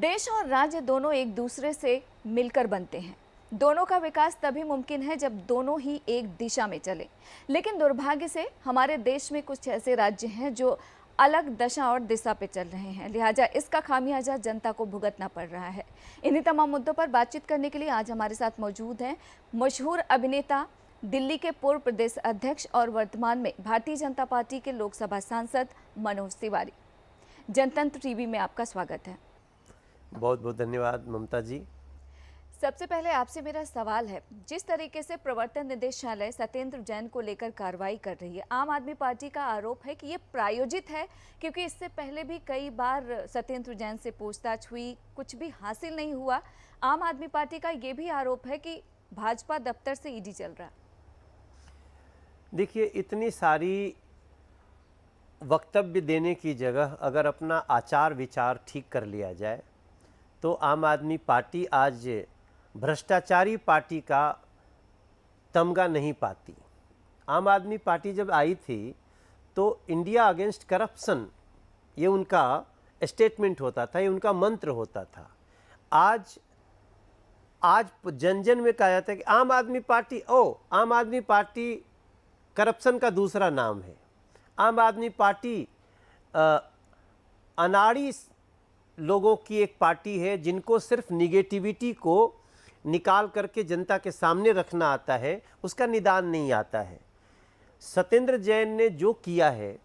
देश और राज्य दोनों एक दूसरे से मिलकर बनते हैं। दोनों का विकास तभी मुमकिन है जब दोनों ही एक दिशा में चलें। लेकिन दुर्भाग्य से हमारे देश में कुछ ऐसे राज्य हैं जो अलग दशा और दिशा पे चल रहे हैं, लिहाजा इसका खामियाजा जनता को भुगतना पड़ रहा है। इन्हीं तमाम मुद्दों पर बातचीत करने के लिए आज हमारे साथ मौजूद हैं मशहूर अभिनेता, दिल्ली के पूर्व प्रदेश अध्यक्ष और वर्तमान में भारतीय जनता पार्टी के लोकसभा सांसद मनोज तिवारी। जनतंत्र टीवी में आपका स्वागत है। बहुत बहुत धन्यवाद ममता जी। सबसे पहले आपसे मेरा सवाल है, जिस तरीके से प्रवर्तन निदेशालय सत्येंद्र जैन को लेकर कार्रवाई कर रही है, आम आदमी पार्टी का आरोप है कि ये प्रायोजित है, क्योंकि इससे पहले भी कई बार सत्येंद्र जैन से पूछताछ हुई, कुछ भी हासिल नहीं हुआ। आम आदमी पार्टी का ये भी आरोप है कि भाजपा दफ्तर से ईडी चल रहा। देखिए, इतनी सारी वक्तव्य देने की जगह अगर अपना आचार विचार ठीक कर लिया जाए तो आम आदमी पार्टी आज भ्रष्टाचारी पार्टी का तमगा नहीं पाती। आम आदमी पार्टी जब आई थी तो इंडिया अगेंस्ट करप्शन ये उनका स्टेटमेंट होता था, ये उनका मंत्र होता था। आज जन जन में कहा जाता है कि आम आदमी पार्टी करप्शन का दूसरा नाम है। आम आदमी पार्टी अनाड़ी लोगों की एक पार्टी है जिनको सिर्फ निगेटिविटी को निकाल करके जनता के सामने रखना आता है, उसका निदान नहीं आता है। सत्येंद्र जैन ने जो किया है,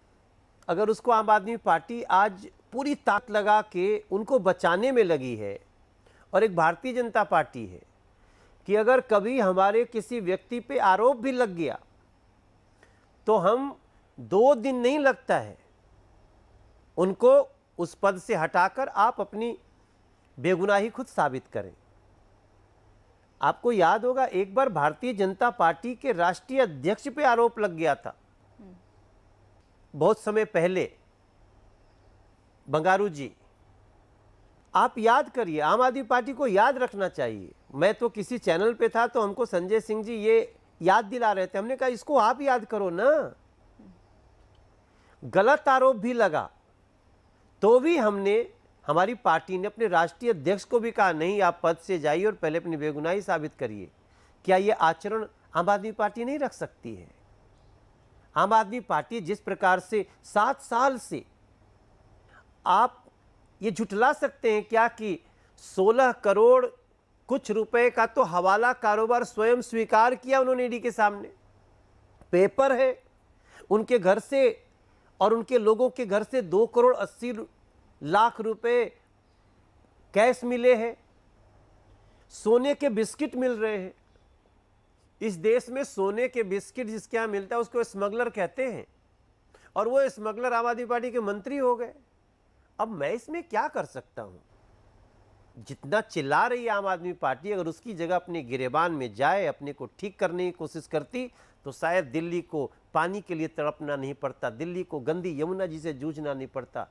अगर उसको आम आदमी पार्टी आज पूरी ताकत लगा के उनको बचाने में लगी है, और एक भारतीय जनता पार्टी है कि अगर कभी हमारे किसी व्यक्ति पे आरोप भी लग गया तो हम 2 दिन नहीं लगता है उनको उस पद से हटाकर आप अपनी बेगुनाही खुद साबित करें। आपको याद होगा, एक बार भारतीय जनता पार्टी के राष्ट्रीय अध्यक्ष पे आरोप लग गया था बहुत समय पहले, बंगारू जी। आप याद करिए, आम आदमी पार्टी को याद रखना चाहिए। मैं तो किसी चैनल पे था तो हमको संजय सिंह जी ये याद दिला रहे थे, हमने कहा इसको आप याद करो ना। गलत आरोप भी लगा तो भी हमारी पार्टी ने अपने राष्ट्रीय अध्यक्ष को भी कहा, नहीं आप पद से जाइए और पहले अपनी बेगुनाही साबित करिए। क्या ये आचरण आम आदमी पार्टी नहीं रख सकती है? आम आदमी पार्टी जिस प्रकार से 7 साल से, आप ये झुठला सकते हैं क्या कि 16 करोड़ कुछ रुपए का तो हवाला कारोबार स्वयं स्वीकार किया उन्होंने ईडी के सामने। पेपर है उनके घर से और उनके लोगों के घर से 2 करोड़ 80 लाख रुपए कैश मिले हैं। सोने के बिस्किट मिल रहे हैं। इस देश में सोने के बिस्किट जिसके यहाँ मिलता है उसको स्मगलर कहते हैं, और वो स्मगलर आम आदमी पार्टी के मंत्री हो गए। अब मैं इसमें क्या कर सकता हूं? जितना चिल्ला रही है आम आदमी पार्टी, अगर उसकी जगह अपने गिरेबान में जाए, अपने को ठीक करने की कोशिश करती तो शायद दिल्ली को पानी के लिए तड़पना नहीं पड़ता, दिल्ली को गंदी यमुना जी से जूझना नहीं पड़ता।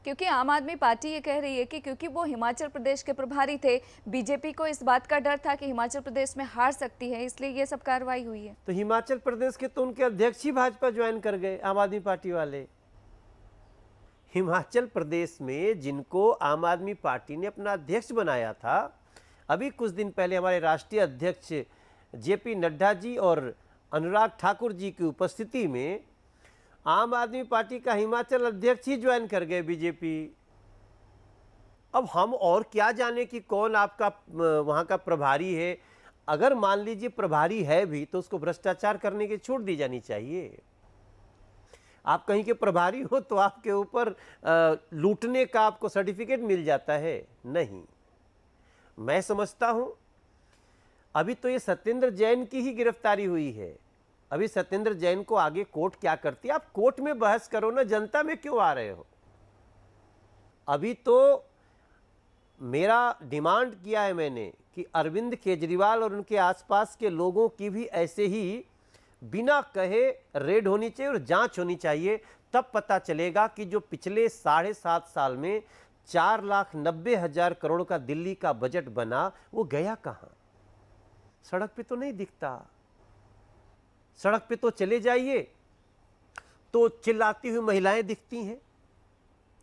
क्योंकि आम आदमी पार्टी ये कह रही है कि क्योंकि वो हिमाचल प्रदेश के प्रभारी थे, बीजेपी को इस बात का डर था कि हिमाचल प्रदेश में हार सकती है, इसलिए ये सब कार्रवाई हुई है। तो हिमाचल प्रदेश के तो उनके अध्यक्ष ही भाजपा ज्वाइन कर गए, आम आदमी पार्टी वाले। हिमाचल प्रदेश में जिनको आम आदमी पार्टी ने अपना अध्यक्ष बनाया था, अभी कुछ दिन पहले हमारे राष्ट्रीय अध्यक्ष जेपी नड्डा जी और अनुराग ठाकुर जी की उपस्थिति में आम आदमी पार्टी का हिमाचल अध्यक्ष ही ज्वाइन कर गए बीजेपी। अब हम और क्या जाने कि कौन आपका वहां का प्रभारी है। अगर मान लीजिए प्रभारी है भी तो उसको भ्रष्टाचार करने की छूट दी जानी चाहिए। आप कहीं के प्रभारी हो तो आपके ऊपर लूटने का आपको सर्टिफिकेट मिल जाता है? नहीं। मैं समझता हूं अभी तो ये सत्येंद्र जैन की ही गिरफ्तारी हुई है। अभी सत्येंद्र जैन को आगे कोर्ट क्या करती है? आप कोर्ट में बहस करो ना, जनता में क्यों आ रहे हो? अभी तो मेरा डिमांड किया है मैंने कि अरविंद केजरीवाल और उनके आसपास के लोगों की भी ऐसे ही बिना कहे रेड होनी चाहिए और जांच होनी चाहिए। तब पता चलेगा कि जो पिछले 7.5 साल में 4,90,000 करोड़ का दिल्ली का बजट बना, वो गया कहां? सड़क पे तो नहीं दिखता। सड़क पे तो चले जाइए तो चिल्लाती हुई महिलाएं दिखती हैं।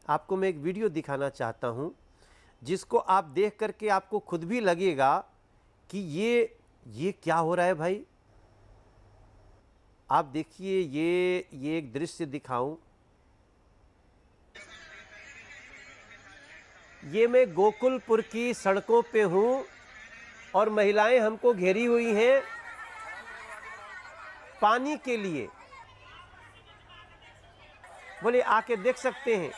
आपको मैं एक वीडियो दिखाना चाहता हूं जिसको आप देख करके आपको खुद भी लगेगा कि ये क्या हो रहा है भाई। आप देखिए, ये एक दृश्य दिखाऊं, ये मैं गोकुलपुर की सड़कों पे हूं और महिलाएं हमको घेरी हुई हैं पानी के लिए। बोले आके देख सकते हैं।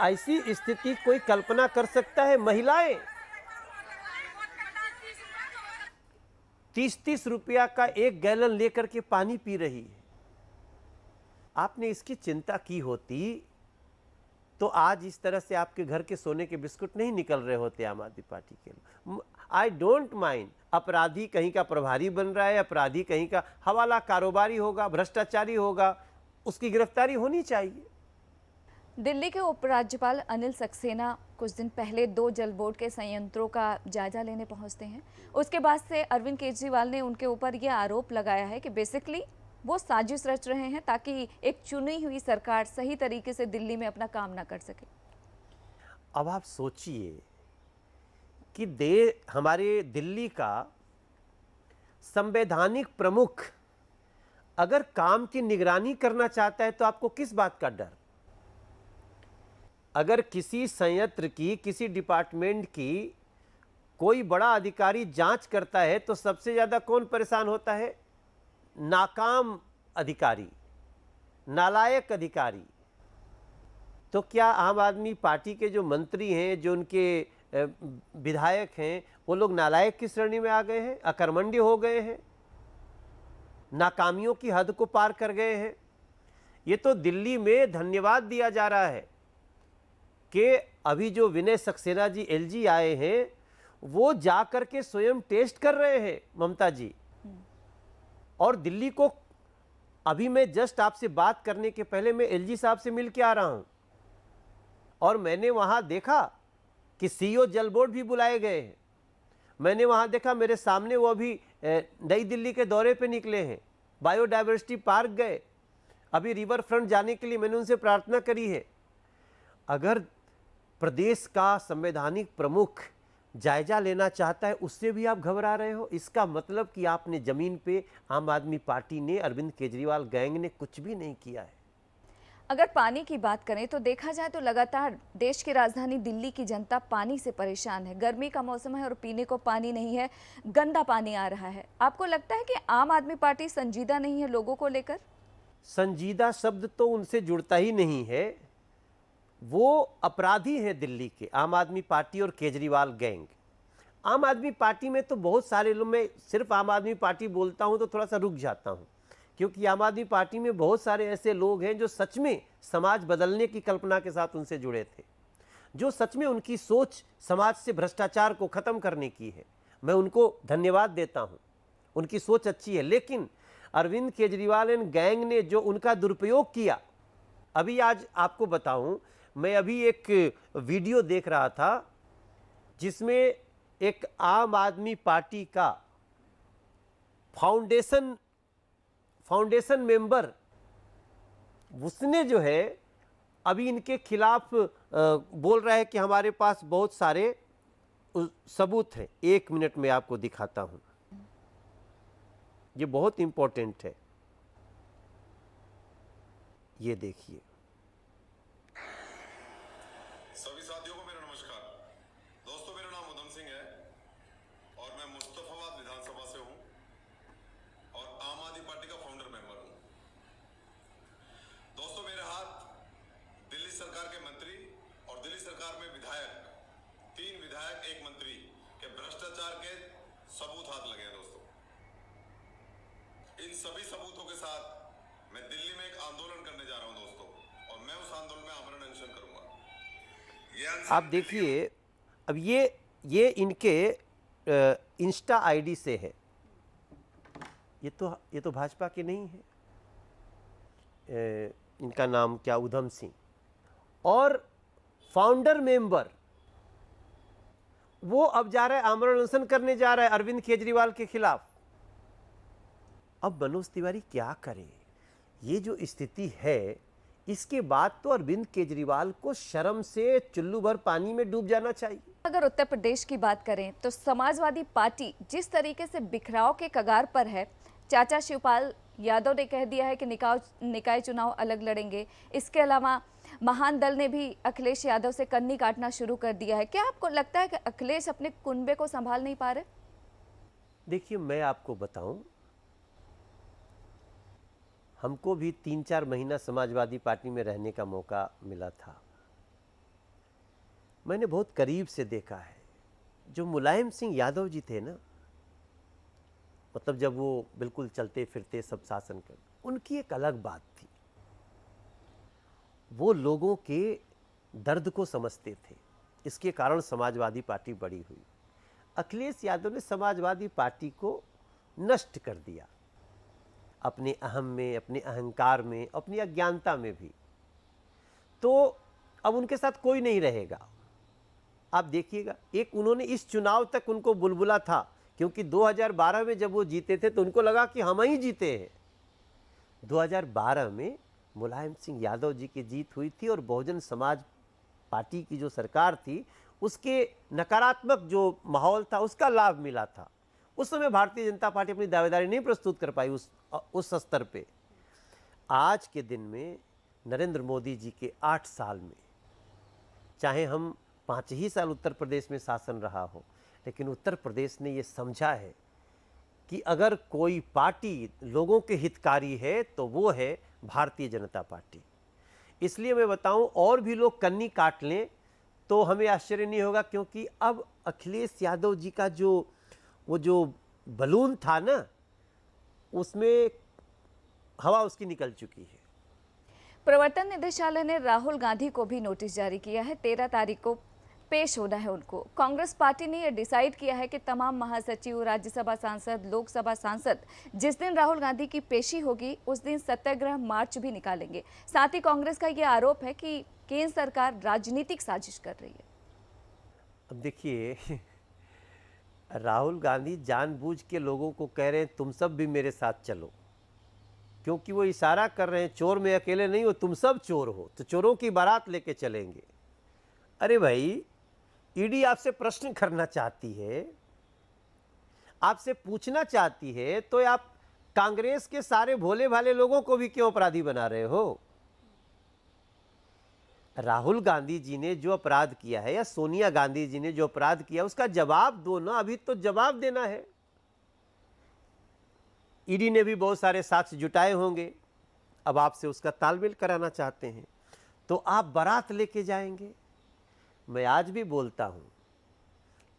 ऐसी स्थिति कोई कल्पना कर सकता है? महिलाएं 30-30 रुपया का 1 गैलन लेकर के पानी पी रही है। आपने इसकी चिंता की होती तो आज इस तरह से आपके घर के सोने के बिस्कुट नहीं निकल रहे होते आम आदमी पार्टी के लोग। आई डोंट माइंड, अपराधी कहीं का प्रभारी बन रहा है, अपराधी कहीं का हवाला कारोबारी होगा, भ्रष्टाचारी होगा, उसकी गिरफ्तारी होनी चाहिए। दिल्ली के उपराज्यपाल अनिल सक्सेना कुछ दिन पहले 2 जल बोर्ड के संयंत्रों का जायजा लेने पहुंचते हैं। उसके बाद से अरविंद केजरीवाल ने उनके ऊपर यह आरोप लगाया है कि बेसिकली वो साजिश रच रहे हैं ताकि एक चुनी हुई सरकार सही तरीके से दिल्ली में अपना काम ना कर सके। अब आप सोचिए कि हमारे दिल्ली का संवैधानिक प्रमुख अगर काम की निगरानी करना चाहता है तो आपको किस बात का डर? अगर किसी संयंत्र की, किसी डिपार्टमेंट की कोई बड़ा अधिकारी जांच करता है तो सबसे ज्यादा कौन परेशान होता है? नाकाम अधिकारी, नालायक अधिकारी। तो क्या आम आदमी पार्टी के जो मंत्री हैं, जो उनके विधायक हैं, वो लोग नालायक की श्रेणी में आ गए हैं, अकर्मण्य हो गए हैं, नाकामियों की हद को पार कर गए हैं? ये तो दिल्ली में धन्यवाद दिया जा रहा है कि अभी जो विनय सक्सेना जी एलजी आए हैं वो जा करके स्वयं टेस्ट कर रहे हैं ममता जी। और दिल्ली को अभी मैं जस्ट आपसे बात करने के पहले मैं एलजी साहब से मिल के आ रहा हूं और मैंने वहां देखा कि सीईओ जल बोर्ड भी बुलाए गए हैं। मैंने वहां देखा, मेरे सामने वो अभी नई दिल्ली के दौरे पे निकले हैं, बायोडायवर्सिटी पार्क गए, अभी रिवर फ्रंट जाने के लिए मैंने उनसे प्रार्थना करी है। अगर प्रदेश का संवैधानिक प्रमुख जायजा लेना चाहता है, उससे भी आप घबरा रहे हो, इसका मतलब कि आपने जमीन पे आम आदमी पार्टी ने, अरविंद केजरीवाल गैंग ने कुछ भी नहीं किया है। अगर पानी की बात करें तो देखा जाए तो लगातार देश की राजधानी दिल्ली की जनता पानी से परेशान है। गर्मी का मौसम है और पीने को पानी नहीं है, गंदा पानी आ रहा है। आपको लगता है कि आम आदमी पार्टी संजीदा नहीं है लोगों को लेकर? संजीदा शब्द तो उनसे जुड़ता ही नहीं है। वो अपराधी हैं दिल्ली के, आम आदमी पार्टी और केजरीवाल गैंग। आम आदमी पार्टी में तो बहुत सारे लोग, मैं सिर्फ आम आदमी पार्टी बोलता हूं तो थोड़ा सा रुक जाता हूं, क्योंकि आम आदमी पार्टी में बहुत सारे ऐसे लोग हैं जो सच में समाज बदलने की कल्पना के साथ उनसे जुड़े थे, जो सच में उनकी सोच समाज से भ्रष्टाचार को खत्म करने की है। मैं उनको धन्यवाद देता हूं, उनकी सोच अच्छी है। लेकिन अरविंद केजरीवाल एंड गैंग ने जो उनका दुरुपयोग किया, अभी आज आपको बताऊं, मैं अभी एक वीडियो देख रहा था जिसमें एक आम आदमी पार्टी का फाउंडेशन मेंबर, उसने जो है अभी इनके खिलाफ बोल रहा है कि हमारे पास बहुत सारे सबूत हैं। 1 मिनट में आपको दिखाता हूं, ये बहुत इंपॉर्टेंट है, ये देखिए। सभी साथियों को मेरा नमस्कार। दोस्तों, मेरा नाम उधम सिंह है और मैं मुस्तफाबाद विधानसभा से हूं और आम आदमी पार्टी का फाउंडर मेंबर हूं। दोस्तों, मेरे हाथ दिल्ली सरकार के मंत्री और दिल्ली सरकार में विधायक, 3 विधायक 1 मंत्री के भ्रष्टाचार के सबूत हाथ लगे हैं। दोस्तों, इन सभी सबूतों के साथ मैं दिल्ली में एक आंदोलन करने जा रहा हूं दोस्तों, और मैं उस आंदोलन में आमरण अनशन करूंगा। आप देखिए, अब ये इनके इंस्टा आईडी से है, ये तो भाजपा के नहीं है। इनका नाम क्या, उधम सिंह, और फाउंडर मेंबर, वो अब जा रहा है आमरण अनशन करने जा रहा है अरविंद केजरीवाल के खिलाफ। अब मनोज तिवारी क्या करे? ये जो स्थिति है, इसके बाद तो अरविंद केजरीवाल को शर्म से चुल्लू भर पानी में डूब जाना चाहिए। अगर उत्तर प्रदेश की बात करें तो समाजवादी पार्टी जिस तरीके से बिखराव के कगार पर है, चाचा शिवपाल यादव ने कह दिया है कि निकाय चुनाव अलग लड़ेंगे। इसके अलावा महान दल ने भी अखिलेश यादव से कन्नी काटना शुरू कर दिया है। क्या आपको लगता है कि अखिलेश अपने कुनबे को संभाल नहीं पा रहे? देखिए, मैं आपको बताऊं, हमको भी 3-4 महीना समाजवादी पार्टी में रहने का मौका मिला था। मैंने बहुत करीब से देखा है। जो मुलायम सिंह यादव जी थे ना, मतलब जब वो बिल्कुल चलते फिरते सब शासन कर, उनकी एक अलग बात थी। वो लोगों के दर्द को समझते थे। इसके कारण समाजवादी पार्टी बड़ी हुई। अखिलेश यादव ने समाजवादी पार्टी को नष्ट कर दिया, अपने अहम में, अपने अहंकार में, अपनी अज्ञानता में भी। तो अब उनके साथ कोई नहीं रहेगा। आप देखिएगा, एक उन्होंने इस चुनाव तक उनको बुलबुला था, क्योंकि 2012 में जब वो जीते थे तो उनको लगा कि हम ही जीते हैं। 2012 में मुलायम सिंह यादव जी की जीत हुई थी और बहुजन समाज पार्टी की जो सरकार थी उसके नकारात्मक जो माहौल था उसका लाभ मिला था। उस समय भारतीय जनता पार्टी अपनी दावेदारी नहीं प्रस्तुत कर पाई उस स्तर पे। आज के दिन में नरेंद्र मोदी जी के 8 साल में, चाहे हम 5 ही साल उत्तर प्रदेश में शासन रहा हो, लेकिन उत्तर प्रदेश ने ये समझा है कि अगर कोई पार्टी लोगों के हितकारी है तो वो है भारतीय जनता पार्टी। इसलिए मैं बताऊं, और भी लोग कन्नी काट लें तो हमें आश्चर्य नहीं होगा, क्योंकि अब अखिलेश यादव जी का जो बलून था ना, उसमें हवा उसकी निकल चुकी है। प्रवर्तन निदेशालय ने राहुल गांधी को भी नोटिस जारी किया है। 13 तारीख को पेश होना है उनको। कांग्रेस पार्टी ने यह डिसाइड किया है कि तमाम महासचिव, राज्यसभा सांसद, लोकसभा सांसद जिस दिन राहुल गांधी की पेशी होगी उस दिन सत्याग्रह मार्च भी निकालेंगे। साथ ही कांग्रेस का यह आरोप है कि केंद्र सरकार राजनीतिक साजिश कर रही है। अब देखिए, राहुल गांधी जानबूझ के लोगों को कह रहे हैं तुम सब भी मेरे साथ चलो, क्योंकि वो इशारा कर रहे हैं चोर में अकेले नहीं हो, तुम सब चोर हो, तो चोरों की बारात लेके चलेंगे। अरे भाई, ईडी आपसे प्रश्न करना चाहती है, आपसे पूछना चाहती है, तो आप कांग्रेस के सारे भोले भाले लोगों को भी क्यों अपराधी बना रहे हो? राहुल गांधी जी ने जो अपराध किया है या सोनिया गांधी जी ने जो अपराध किया उसका जवाब दो ना, अभी तो जवाब देना है। ईडी ने भी बहुत सारे साक्ष्य जुटाए होंगे, अब आपसे उसका तालमेल कराना चाहते हैं, तो आप बारात लेके जाएंगे। मैं आज भी बोलता हूं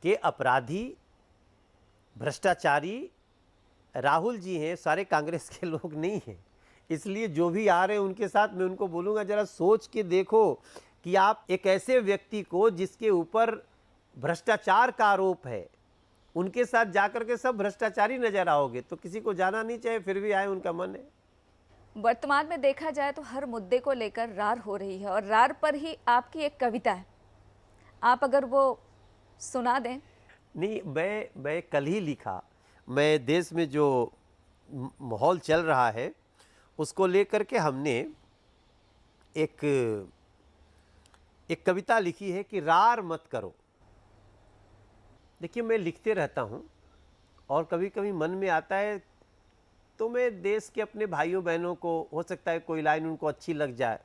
कि अपराधी, भ्रष्टाचारी राहुल जी हैं, सारे कांग्रेस के लोग नहीं हैं। इसलिए जो भी आ रहे हैं उनके साथ मैं उनको बोलूँगा, जरा सोच के देखो कि आप एक ऐसे व्यक्ति को जिसके ऊपर भ्रष्टाचार का आरोप है, उनके साथ जाकर के सब भ्रष्टाचारी नजर आओगे, तो किसी को जाना नहीं चाहिए, फिर भी आए, उनका मन है। वर्तमान में देखा जाए तो हर मुद्दे को लेकर रार हो रही है और रार पर ही आपकी एक कविता है, आप अगर वो सुना दें। नहीं, मैं कल ही लिखा। मैं देश में जो माहौल चल रहा है उसको लेकर के हमने एक कविता लिखी है कि रार मत करो। देखिए, मैं लिखते रहता हूँ और कभी कभी मन में आता है तो मैं देश के अपने भाइयों बहनों को, हो सकता है कोई लाइन उनको अच्छी लग जाए,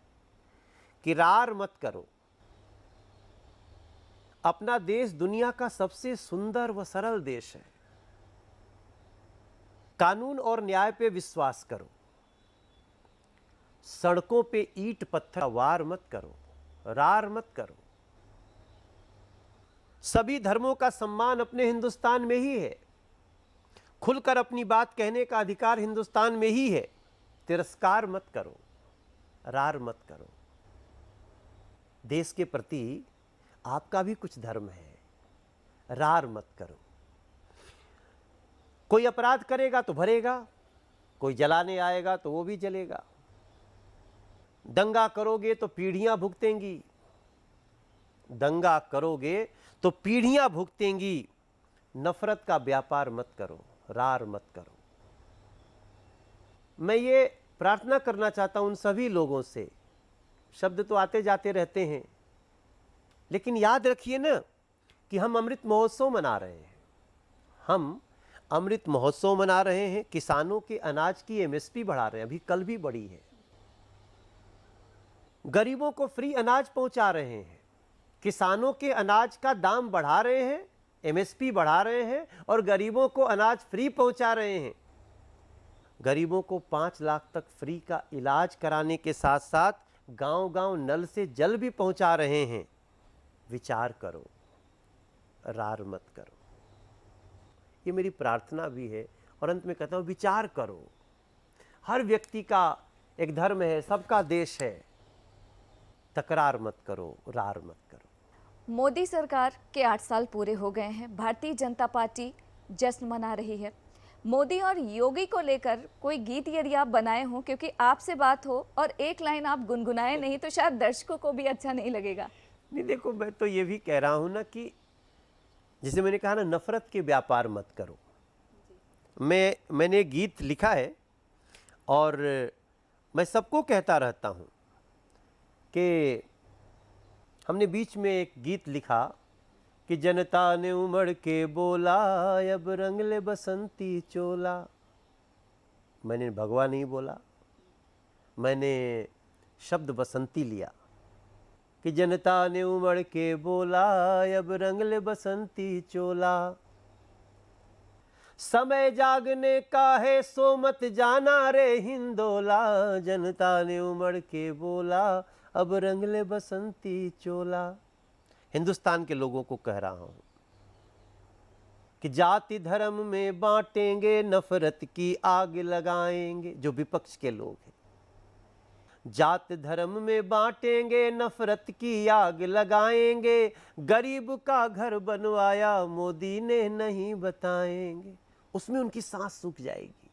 कि रार मत करो। अपना देश दुनिया का सबसे सुंदर व सरल देश है। कानून और न्याय पे विश्वास करो। सड़कों पे ईंट पत्थर वार मत करो, रार मत करो। सभी धर्मों का सम्मान अपने हिंदुस्तान में ही है। खुलकर अपनी बात कहने का अधिकार हिंदुस्तान में ही है। तिरस्कार मत करो, रार मत करो। देश के प्रति आपका भी कुछ धर्म है, रार मत करो। कोई अपराध करेगा तो भरेगा, कोई जलाने आएगा तो वो भी जलेगा। दंगा करोगे तो पीढ़ियां भुगतेंगी, दंगा करोगे तो पीढ़ियां भुगतेंगी। नफरत का व्यापार मत करो, रार मत करो। मैं ये प्रार्थना करना चाहता हूं उन सभी लोगों से शब्द तो आते जाते रहते हैं, लेकिन याद रखिए ना कि हम अमृत महोत्सव मना रहे हैं। हम अमृत महोत्सव मना रहे हैं, किसानों के अनाज की एमएसपी बढ़ा रहे हैं, अभी कल भी बढ़ी है। गरीबों को फ्री अनाज पहुंचा रहे हैं, किसानों के अनाज का दाम बढ़ा रहे हैं, एमएसपी बढ़ा रहे हैं और गरीबों को अनाज फ्री पहुंचा रहे हैं। गरीबों को 5 लाख तक फ्री का इलाज कराने के साथ साथ गांव-गांव नल से जल भी पहुंचा रहे हैं। विचार करो, रार मत करो, ये मेरी प्रार्थना भी है। और अंत में कहता हूं, विचार करो। हर व्यक्ति का एक धर्म है, सबका देश है। तकरार मत करो, रार मत करो। मोदी सरकार के 8 साल पूरे हो गए हैं। भारतीय जनता पार्टी जश्न मना रही है। मोदी और योगी को लेकर कोई गीत यदि आप बनाए हों, क्योंकि आपसे बात हो और एक लाइन आप गुनगुनाए नहीं तो शायद दर्शकों को भी अच्छा नहीं लगेगा। नहीं, देखो, मैं तो ये भी कह रहा हूं ना कि जैसे मैंने कहा ना, नफरत के व्यापार मत करो। मैंने गीत लिखा है और मैं सबको कहता रहता हूं कि हमने बीच में एक गीत लिखा कि जनता ने उमड़ के बोला, अब रंग ले बसंती चोला। मैंने भगवा नहीं बोला, मैंने शब्द बसंती लिया कि जनता ने उमड़ के बोला, अब रंग ले बसंती चोला। समय जागने का है सो मत जाना रे हिंदोला, जनता ने उमड़ के बोला, अब रंग ले बसंती चोला। हिंदुस्तान के लोगों को कह रहा हूं कि जाति धर्म में बांटेंगे, नफरत की आग लगाएंगे। जो विपक्ष के लोग हैं, जात धर्म में बांटेंगे, नफरत की आग लगाएंगे। गरीब का घर बनवाया मोदी ने नहीं बताएंगे। उसमें उनकी सांस सूख जाएगी।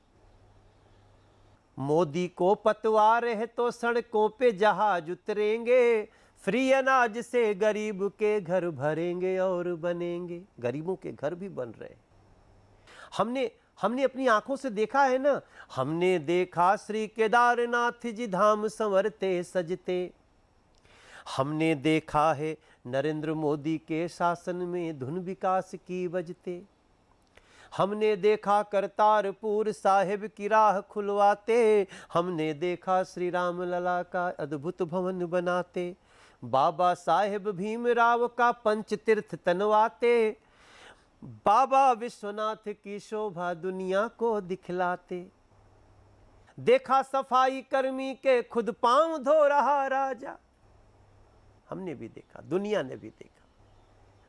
मोदी को पतवार है तो सड़कों पे जहाज उतरेंगे, फ्री अनाज से गरीब के घर भरेंगे और बनेंगे। गरीबों के घर भी बन रहे हैं। हमने अपनी आंखों से देखा है ना। हमने देखा श्री केदारनाथ जी धाम संवरते सजते। हमने देखा है नरेंद्र मोदी के शासन में धुन विकास की बजते। हमने देखा करतारपुर साहिब की राह खुलवाते। हमने देखा श्री राम लला का अद्भुत भवन बनाते। बाबा साहेब भीमराव का पंच तीर्थ तनवाते। बाबा विश्वनाथ की शोभा दुनिया को दिखलाते। देखा सफाई कर्मी के खुद पांव धो रहा राजा। हमने भी देखा, दुनिया ने भी देखा।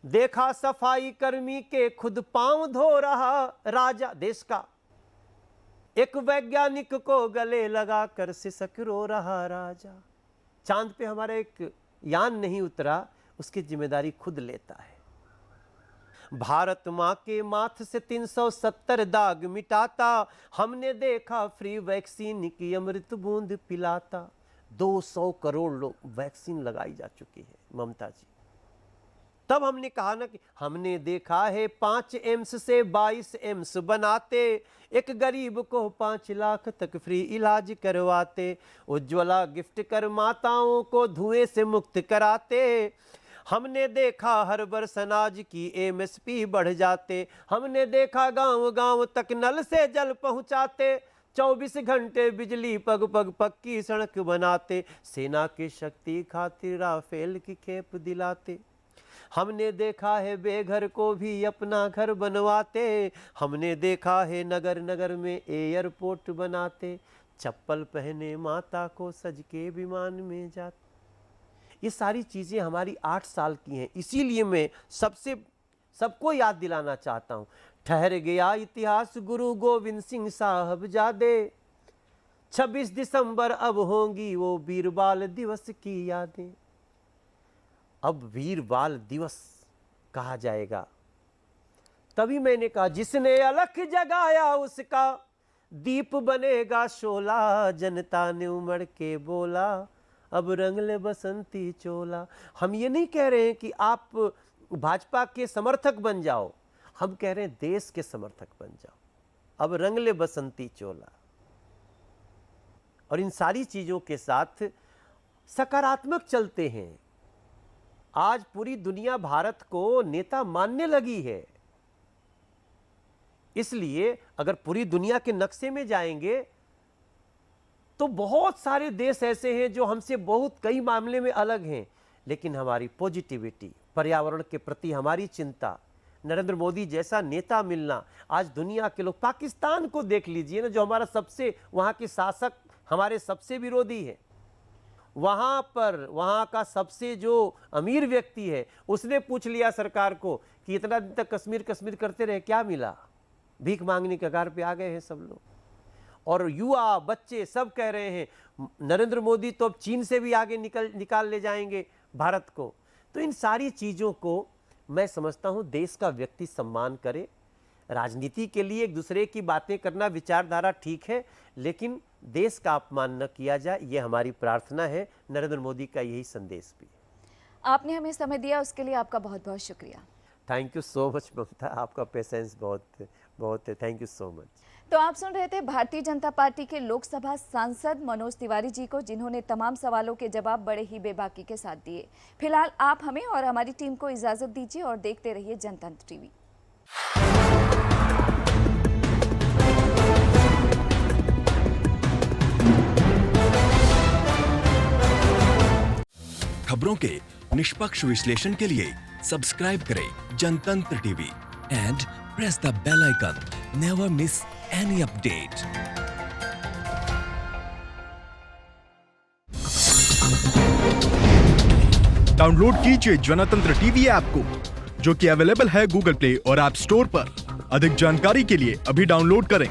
देखा सफाई कर्मी के खुद पांव धो रहा राजा देश का। एक वैज्ञानिक को गले लगाकर सिसक रो रहा राजा। चांद पे हमारा एक यान नहीं उतरा, उसकी जिम्मेदारी खुद लेता है। भारत माँ के माथ से 370 दाग मिटाता। हमने देखा फ्री वैक्सीन की अमृत बूंद पिलाता। 200 करोड़ लोग वैक्सीन लगाई जा चुकी है ममता जी। तब हमने कहा ना कि हमने देखा है 5 एम्स से 22 एम्स बनाते। एक गरीब को 5 लाख तक फ्री इलाज करवाते। उज्ज्वला गिफ्ट कर माताओं को धुएं से मुक्त कराते। हमने देखा हर वर्ष अनाज की एमएसपी बढ़ जाते। हमने देखा गांव गांव तक नल से जल पहुंचाते। 24 घंटे बिजली पग पग पक्की सड़क बनाते। सेना की शक्ति खातिर राफेल की खेप दिलाते। हमने देखा है बेघर को भी अपना घर बनवाते। हमने देखा है नगर नगर में एयरपोर्ट बनाते। चप्पल पहने माता को सज के विमान में जाते। ये सारी चीज़ें हमारी 8 साल की हैं। इसीलिए मैं सबको याद दिलाना चाहता हूँ। ठहर गया इतिहास गुरु गोविंद सिंह साहबजादे। 26 दिसंबर अब होंगी वो वीर बाल दिवस की यादें। अब वीर बाल दिवस कहा जाएगा। तभी मैंने कहा जिसने अलख जगाया उसका दीप बनेगा शोला। जनता ने उमड़ के बोला अब रंग ले बसंती चोला। हम ये नहीं कह रहे हैं कि आप भाजपा के समर्थक बन जाओ, हम कह रहे हैं देश के समर्थक बन जाओ। अब रंग ले बसंती चोला। और इन सारी चीज़ों के साथ सकारात्मक चलते हैं। आज पूरी दुनिया भारत को नेता मानने लगी है। इसलिए अगर पूरी दुनिया के नक्शे में जाएंगे तो बहुत सारे देश ऐसे हैं जो हमसे बहुत कई मामले में अलग हैं, लेकिन हमारी पॉजिटिविटी, पर्यावरण के प्रति हमारी चिंता, नरेंद्र मोदी जैसा नेता मिलना, आज दुनिया के लोग, पाकिस्तान को देख लीजिए ना, जो हमारा सबसे, वहाँ के शासक हमारे सबसे विरोधी है, वहाँ पर वहाँ का सबसे जो अमीर व्यक्ति है उसने पूछ लिया सरकार को कि इतना दिन तक कश्मीर कश्मीर करते रहे, क्या मिला? भीख मांगने के कगार पे आ गए हैं सब लोग। और युवा बच्चे सब कह रहे हैं नरेंद्र मोदी तो अब चीन से भी आगे निकाल ले जाएंगे भारत को। तो इन सारी चीज़ों को मैं समझता हूँ देश का व्यक्ति सम्मान करे। राजनीति के लिए एक दूसरे की बातें करना, विचारधारा ठीक है, लेकिन देश का अपमान न किया जाए, ये हमारी प्रार्थना है। नरेंद्र मोदी का यही संदेश भी। आपने हमें समय दिया, उसके लिए आपका बहुत बहुत शुक्रिया। थैंक यू सो मच ममता, आपका पेशेंस बहुत है, थैंक यू सो मच। तो आप सुन रहे थे भारतीय जनता पार्टी के लोकसभा सांसद मनोज तिवारी जी को, जिन्होंने तमाम सवालों के जवाब बड़े ही बेबाकी के साथ दिए। फिलहाल आप हमें और हमारी टीम को इजाजत दीजिए और देखते रहिए जनतंत्र टीवी। खबरों के निष्पक्ष विश्लेषण के लिए सब्सक्राइब करें Jantantra TV and press the bell icon. Never miss any update. Download कीजिए जनतंत्र टीवी ऐप को, जो कि अवेलेबल है गूगल प्ले और ऐप स्टोर पर। अधिक जानकारी के लिए अभी डाउनलोड करें।